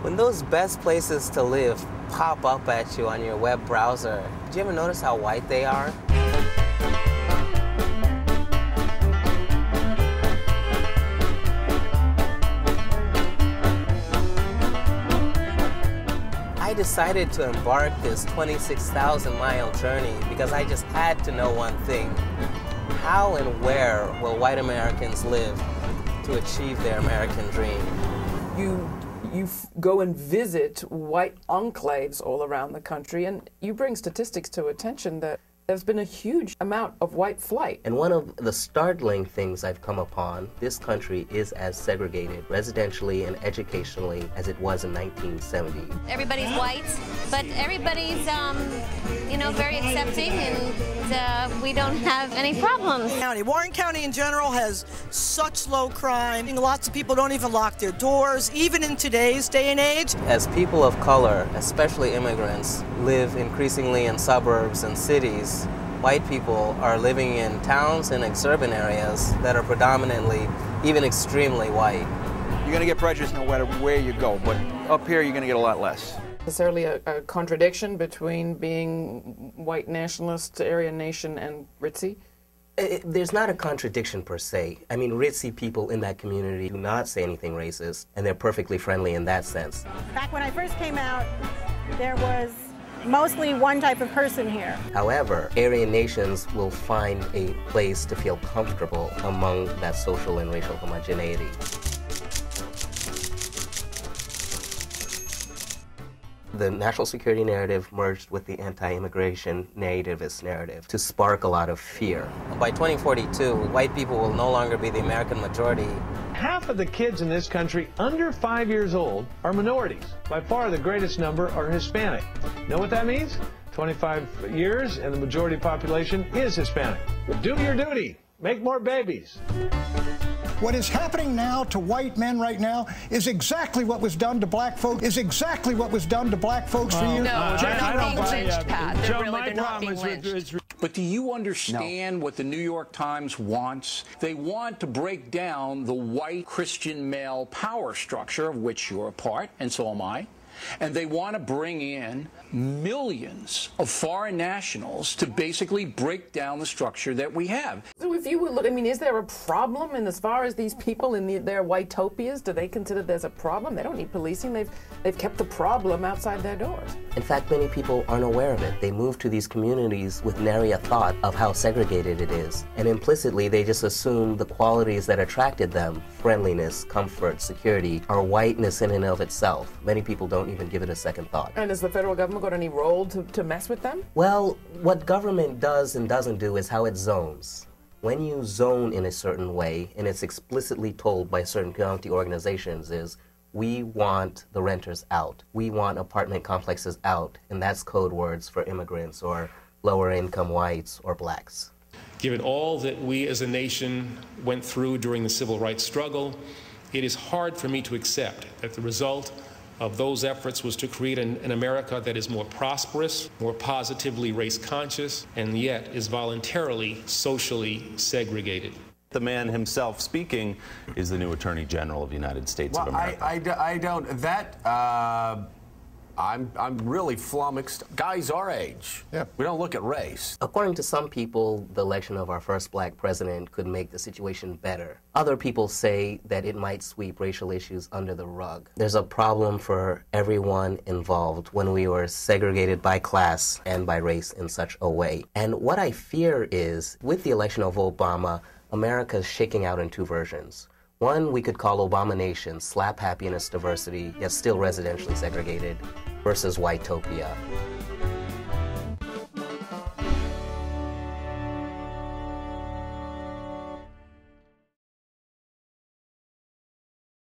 When those best places to live pop up at you on your web browser, did you ever notice how white they are? I decided to embark this 26,000-mile journey because I just had to know one thing. How and where will white Americans live to achieve their American dream? You go and visit white enclaves all around the country, and you bring statistics to attention that there's been a huge amount of white flight. And one of the startling things I've come upon, this country is as segregated residentially and educationally as it was in 1970. Everybody's white, but everybody's, very accepting, and we don't have any problems. Warren County in general has such low crime. Lots of people don't even lock their doors, even in today's day and age. As people of color, especially immigrants, live increasingly in suburbs and cities, white people are living in towns and exurban areas that are predominantly, even extremely white. You're going to get prejudice no matter where you go, but up here you're going to get a lot less. Necessarily a contradiction between being white nationalist, Aryan nation, and ritzy? There's not a contradiction per se. I mean, ritzy people in that community do not say anything racist, and they're perfectly friendly in that sense. Back when I first came out, there was mostly one type of person here. However, Aryan nations will find a place to feel comfortable among that social and racial homogeneity. The national security narrative merged with the anti-immigration nativist narrative to spark a lot of fear. By 2042, white people will no longer be the American majority. Half of the kids in this country under 5 years old are minorities. By far the greatest number are Hispanic. Know what that means? 25 years and the majority population is Hispanic. Do your duty. Make more babies. What is happening now to white men right now is exactly what was done to black folks, for you. No, they're not being lynched, Pat. They're not being lynched. But do you understand what the New York Times wants? They want to break down the white Christian male power structure, of which you're a part, and so am I. And they want to bring in millions of foreign nationals to basically break down the structure that we have. So if you would look, I mean, is there a problem in as far as these people in their Whitopias? Do they consider there's a problem? They don't need policing. They've kept the problem outside their doors. In fact, many people aren't aware of it. They move to these communities with nary a thought of how segregated it is. And implicitly, they just assume the qualities that attracted them, friendliness, comfort, security, are whiteness in and of itself. Many people don't even give it a second thought. And has the federal government got any role to mess with them? Well, what government does and doesn't do is how it zones. When you zone in a certain way, and it's explicitly told by certain county organizations, is we want the renters out. We want apartment complexes out, and that's code words for immigrants or lower income whites or blacks. Given all that we as a nation went through during the civil rights struggle, it is hard for me to accept that the result of those efforts was to create an America that is more prosperous, more positively race-conscious, and yet is voluntarily socially segregated. The man himself speaking is the new Attorney General of the United States of America. I don't. I'm really flummoxed. Guys our age, we don't look at race. According to some people, the election of our first black president could make the situation better. Other people say that it might sweep racial issues under the rug. There's a problem for everyone involved when we were segregated by class and by race in such a way. And what I fear is, with the election of Obama, America is shaking out in two versions. One we could call Obama Nation, slap happy in its diversity, yet still residentially segregated, versus Whitopia.